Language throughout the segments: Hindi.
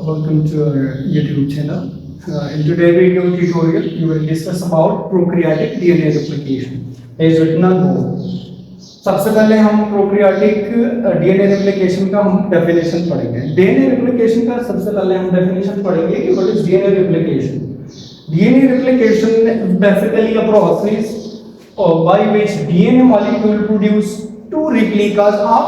welcome to our YouTube channel. In today's video tutorial, we will discuss about prokaryotic DNA replication. As written on board. सबसे पहले हम प्रोकैरियोटिक डीएनए रेप्लिकेशन का हम डेफिनेशन पढ़ेंगे. डीएनए रेप्लिकेशन का सबसे पहले हम डेफिनेशन पढ़ेंगे कि what is DNA replication. DNA replication is basically a process by which DNA molecule produce two replicas of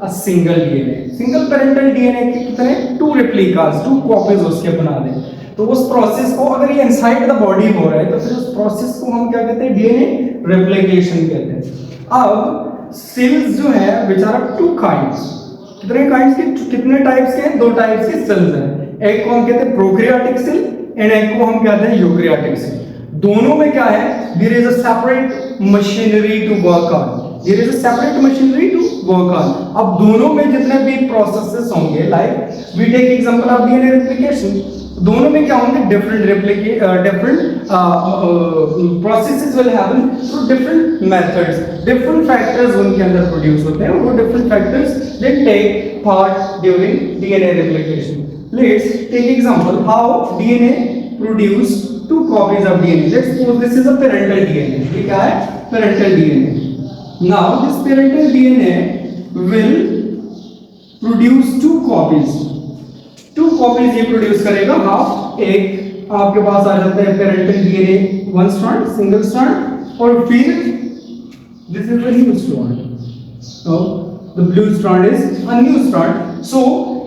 a single DNA. Single parental DNA के कितने? टू रेप्लिकास, टू कॉपीज उसके बना दें. तो उस प्रोसेस को अगर ये इनसाइड द बॉडी हो रहा है तो फिर उस प्रोसेस को हम क्या कहते हैं? डीएनए रेप्लिकेशन कहते हैं. अब सेल्स जो है which are of two kinds. कितने काइंड्स के, कितने टाइप्स के? दो टाइप्स के सेल्स हैं. एक को हम कहते हैं प्रोकैरियोटिक सेल एंड एक को हम कहते हैं यूकैरियोटिक सेल. दोनों में क्या है? There is a separate machinery to work on. There is a separate machinery to work on. अब दोनों में जितने भी प्रोसेसेस होंगे, like we take example of DNA replication, दोनों में क्या होंगे? Different processes will happen through different methods. Different factors उनके अंदर प्रोड्यूस होते हैं. वो different factors they take part during DNA replication. Let's take example how DNA produce two copies of DNA. Let's suppose this is a parental DNA. ये क्या है? Parental DNA. Now this parental DNA will produce two copies. Two copies ये produce करेगा. हाँ, एक आपके पास आ जाता है parental DNA one strand, single strand, और फिर this is the new strand. So the blue strand is a new strand. So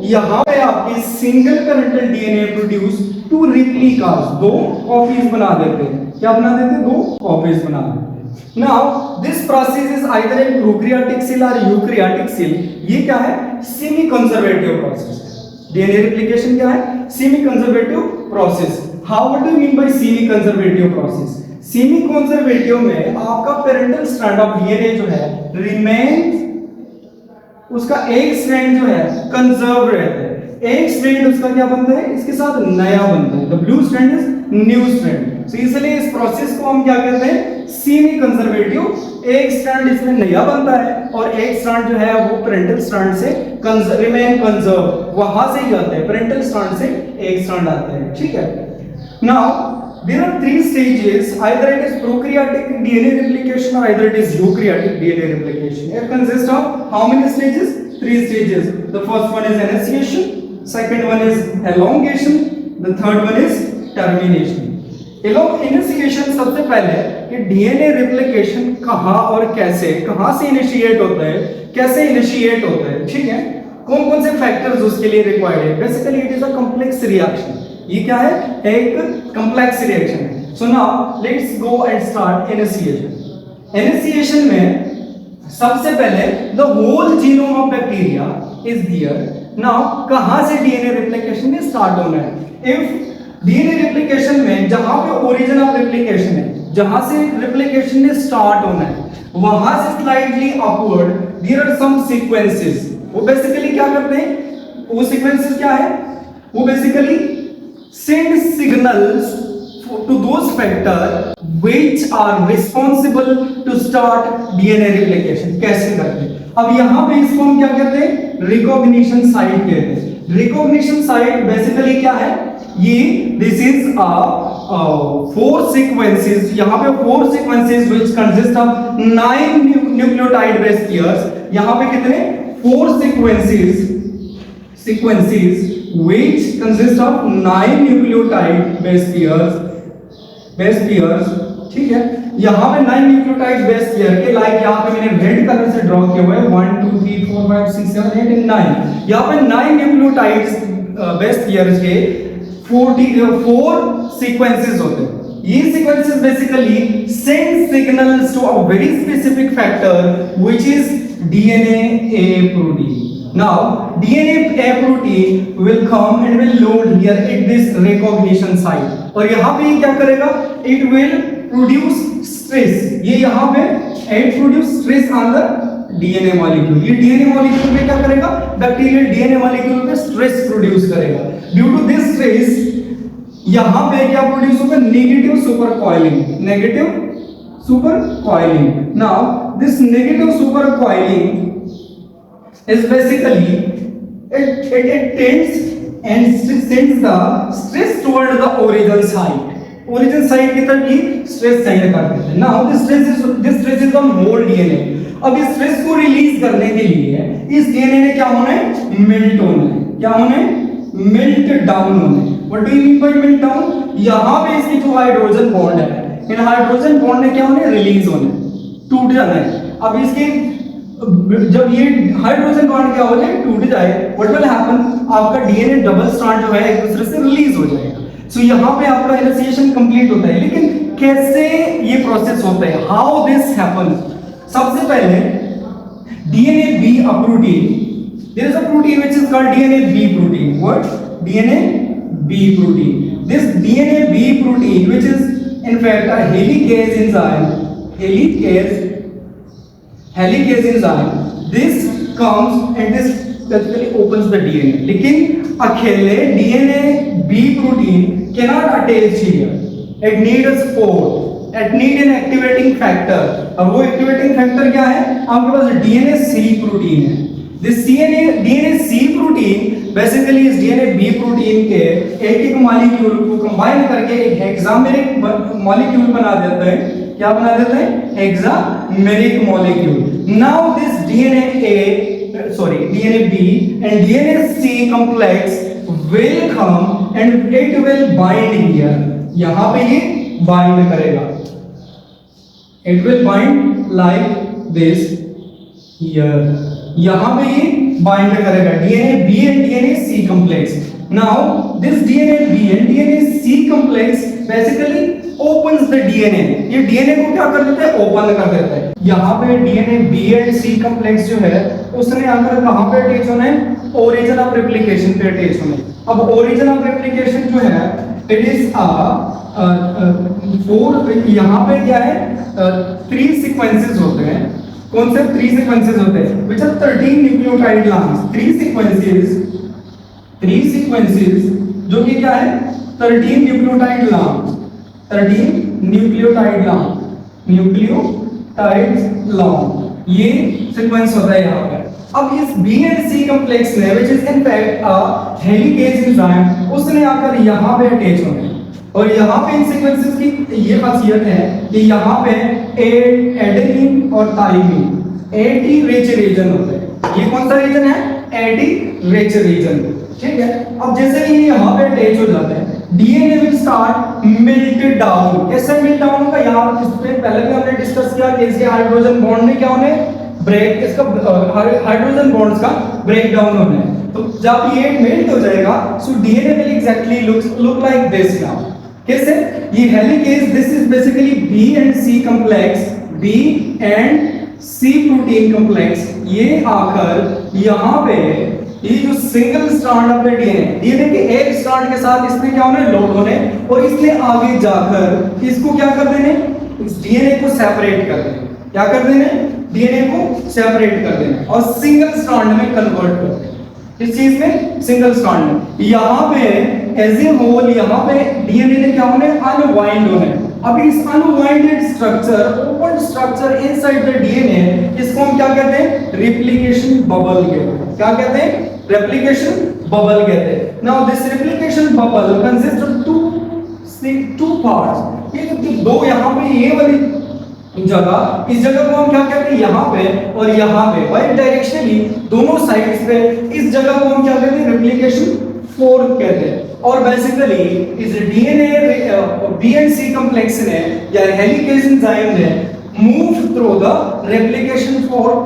यहाँ पे आपकी single parental DNA produce two replicas, दो कॉपीज बना देते हैं. क्या बना देते हैं? दो कॉपीज बना देते हैं. Now this process is either a prokaryotic cell और यूकैरियोटिक सेल. ये क्या है? Semi conservative process. DNA replication क्या है? Semi conservative process. How what do you mean by semi conservative process? Semi conservative में आपका पेरेंटल स्ट्रैंड ऑफ डीएनए जो है रिमेन्स, उसका एक स्ट्रैंड जो है कंजर्व रहता है. एक स्ट्रैंड उसका क्या बनता है? इसके साथ नया बनता है. The blue strand is new strand. So इसलिए इस प्रोसेस को हम क्या कहते हैं? Semi conservative. एक स्ट्रैंड इसमें नया बनता है और एक स्ट्रैंड जो है वो पेरेंटल स्ट्रैंड से रिमेन कंजर्व, वहां से ही आता है. पेरेंटल स्ट्रैंड से एक स्ट्रैंड आता है. ठीक है. Now there are three stages. Either it is prokaryotic DNA replication or either it is eukaryotic DNA replication. It consists of how many stages? Three stages. The first one is initiation, second one is elongation, the third one is termination. Initiation सबसे पहले कि DNA replication कहाँ और कैसे, कहाँ से इनिशिएट होता है, कैसे इनिशिएट होता है. ठीक है. कौन कौन से फैक्टर्स उसके लिए रिक्वायर्ड है? Basically it is a complex reaction. ये क्या है? एक कॉम्प्लेक्स रिएक्शन है. So now let's go and start initiation. Initiation में सबसे पहले the whole genome of bacteria is there. Now कहां से डीएनए रेप्लिकेशन में स्टार्ट होना है? इफ डीएनए रेप्लिकेशन में जहां पे ओरिजिन ऑफ रेप्लिकेशन है, जहां से रेप्लिकेशन में स्टार्ट होना है, वहां से slightly upward there are some sequences. वो बेसिकली क्या करते हैं? वो सीक्वेंसेस क्या है? वो basically send signals to those factors which are responsible to start DNA replication. कैसे करते हैं? अब यहाँ पे इसको हम क्या कहते हैं? रिकॉग्निशन साइट कहते हैं. रिकॉग्निशन साइट बेसिकली क्या है? ये दिस इज फोर सीक्वेंसेस. यहाँ पे four sequences which consist of 9 nucleotide base pairs. यहाँ पे कितने? 4 sequences which consist of 9 nucleotide base pairs. ठीक है. यहाँ पे 9 न्यूक्लियोटाइड बेस पेयर के, लाइक यहाँ पे मैंने रेड कलर से ड्रॉ किया हुआ है 1 2 3 4 5 6 7 8 and 9. यहाँ पे 9 न्यूक्लियोटाइड्स बेस पेयर्स के 4 सीक्वेंसेस होते हैं. ये sequences basically send signals to a very specific factor which is DNA A protein. Now DNA A protein will come and will load here at this recognition site. और यहाँ पे क्या करेगा? It will produce stress. ये यहाँ पे it produce stress on the DNA molecule. ये DNA molecule पे क्या करेगा? Bacterial DNA molecule पे stress produce करेगा. Due to this stress यहाँ पे क्या produce होगा? Negative supercoiling. Negative supercoiling. Now this negative supercoiling is basically it tends and sends the stress toward the origin site. Origin site की तरफ ये stress send कर देते हैं. Now this stress is on whole DNA. अब इस स्ट्रेस को रिलीज करने के लिए इस डीएनए ने क्या होना है, मेल्ट होना है. क्या होना है, मेल्ट डाउन होना है. What do you mean bye melt down? यहां पे इसकी जो हाइड्रोजन बॉन्ड है, इन हाइड्रोजन बॉन्ड ने क्या होना है, रिलीज होना है, टूट जाना है. अब इसके जब ये हाइड्रोजन बॉन्ड क्या हो जाए, टूट जाए, व्हाट विल हैपन, आपका डीएनए डबल स्ट्रैंड जो है एक दूसरे से रिलीज हो जाएगा. सो यहाँ पे आपका इनिशिएशन कंप्लीट होता है. लेकिन कैसे ये प्रोसेस होता है, हाउ दिस हैपेंस? सबसे पहले DNA B a protein, there is a protein which is called DNA B protein. What? DNA B protein. This DNA B protein, which is in fact a helicase enzyme, helicase enzyme, this comes and this basically opens the DNA. लेकिन अकेले DNA B protein cannot attach here. It needs a support. It need an activating factor. अब वो activating factor क्या है, आपके पास DNA C protein है. This DNA C protein basically इस DNA B protein के एक मॉलिक्यूल को कंबाइन करके एक हेक्सामेरिक मॉलिक्यूल बना देता है. क्या बना देता है, हेक्सामेरिक molecule. Now this DNA B and DNA C complex will come and it will bind here. यहाँ पे ये bind करेगा. It will bind like this here. यहाँ पे ये bind करेगा DNA B and DNA C complex. Now this DNA B and DNA C complex basically opens the DNA. ये DNA को क्या कर देता है, ओपन कर देता है. यहाँ पे DNA B and C complex जो है उसने आकर कहाँ पे अटैच होना है, origin of replication पे अटैच होना है. अब origin of replication जो है it is यहाँ पे क्या है, 3 सीक्वेंसेस होते हैं. कौन से 3 सीक्वेंसेस होते हैं, which are 13 nucleotide longs. 3 sequences जो कि क्या है, 13 न्यूक्लियोटाइड लॉन्ग्स. 13 न्यूक्लियोटाइड लॉन्ग ये सीक्वेंस होता है यहाँ पे. अब इस B and C कॉम्प्लेक्स में which is in fact a helicase enzyme, उसने आकर यहाँ पे अटैच होना है. और यहाँ पे इन सीक्वेंसेस की ये खासियत है कि यहाँ पे एडेनिन और थाइमिन एटी रिच रीजन होते हैं. ये कौन सा रीजन है, एटी रिच रीजन. ठीक है. अब जैसे ही यहाँ पे अटैच हो जाते हैं, DNA will start melt down. कैसे मेल्ट डाउन होगा, यहाँ इसमें पहले भी हमने डिस्कस किया कि इसके हाइड्रोजन बॉन्ड में क्या होने, ब्रेक, इसका हाइड्रोजन बॉन्ड्स का ब्रेक डाउन होना है. तो जब ये मेल्ट हो जाएगा, so DNA will exactly look like this. Now कैसे, ये helicase, this is basically B and C complex, B and C protein complex. ये आकर यहाँ पे ये जो सिंगल स्ट्रैंड ऑफ डीएनए के एक स्ट्रैंड के साथ इसने क्या होना है, लोड होने, और इसने आगे जाकर इसको क्या कर देने, इस डीएनए को सेपरेट कर देने. क्या कर देने, डीएनए को सेपरेट कर देने और सिंगल स्ट्रैंड में कन्वर्ट कर देने. इस चीज में सिंगल स्ट्रैंड में यहाँ पे एज ए होल यहाँ पे डीएनए ने क्या होने, अनवाइंड होने. अब इस unwinded structure, open structure inside the DNA, इसको हम क्या कहते हैं, रेप्लिकेशन बबल कहते हैं. क्या कहते हैं, रेप्लिकेशन बबल कहते हैं. Now this replication bubble consist of two parts. ये दो यहाँ पे ये वाली जगह, इस जगह को हम क्या कहते हैं, यहाँ पे और यहाँ पे बाई डायरेक्शनली दोनों साइड्स पे, इस जगह को हम क्या कहते हैं, रेप्लिकेशन फोर्क कहते हैं. और बेसिकली इस DNA B and C complex ने या हेलिकेज एंजाइम ने move through the replication fork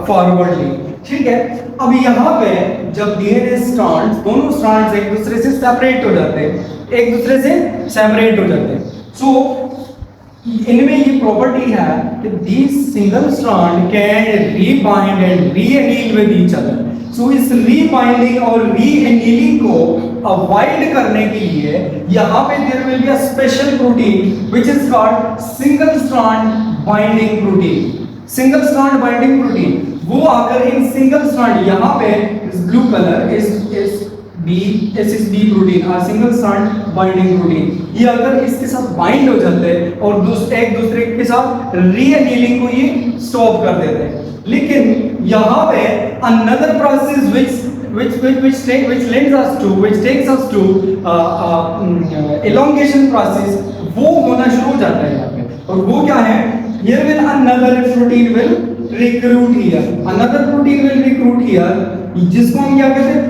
forwardly. ठीक है. अब यहाँ पे जब डीएनए स्ट्रैंड्स, दोनों स्ट्रैंड्स एक दूसरे से सेपरेट हो जाते हैं, सो इनमें ये प्रॉपर्टी है कि these single strand can rebind and re-anneal with each other. सो इस रीबाइंडिंग और री-एनीलिंग को अवॉइड करने के लिए यहाँ पे there will be a special protein which is called single strand binding protein. Single strand binding protein वो आकर इन सिंगल स्ट्रैंड यहाँ पे इस ब्लू कलर इस बी प्रोटीन और सिंगल स्ट्रैंड बाइंडिंग प्रोटीन, ये अगर इसके साथ बाइंड हो जाते हैं और एक दूसरे के साथ री-एनीलिंग को ये स्टॉप कर देते हैं. लेकिन यहाँ पे another process which which takes us to elongation process, वो होना शुरू हो जाता है यहाँ पे। और वो क्या है? Here will another protein will recruit here, another protein will recruit here, जिसको हम क्या कहते हैं?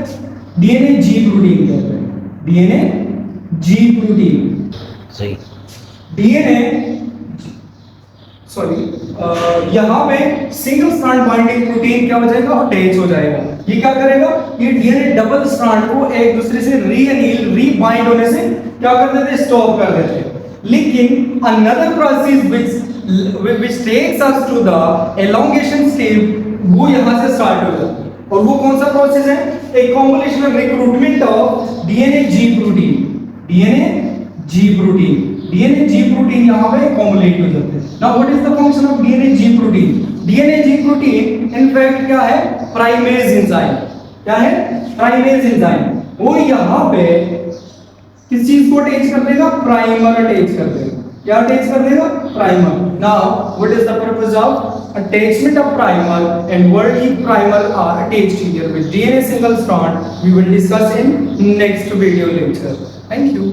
DNA G प्रोटीन कहते हैं, DNA G प्रोटीन। सही। DNA यहाँ पे सिंगल स्ट्रैंड बाइंडिंग प्रोटीन क्या हो जाएगा? अटैच हो जाएगा। ये क्या करेगा? ये डीएनए डबल स्ट्रैंड को एक दूसरे से रीबाइंड होने से क्या कर देते? स्टॉप कर देते। लेकिन another process which takes us to the elongation step, वो यहाँ से स्टार्ट हो जाता है। और वो कौन सा प्रोसेस है? एक combination of recruitment of DNA ji protein, DNA ji protein, DNA ji protein यहाँ पे कॉम्बिनेट हो जाते हैं। Now what is the function of DNA ji protein? DNA ji protein in fact क्या है? Primase enzyme. क्या है? Primase enzyme. वो यहाँ पे किस चीज को अटैच कर देगा? प्राइमर अटैच कर देगा। क्या अटैच कर देगा? Primer. Now what is the purpose of attachment of primer and verti primer are attached here with DNA single strand? We will discuss in next video lecture. Thank you.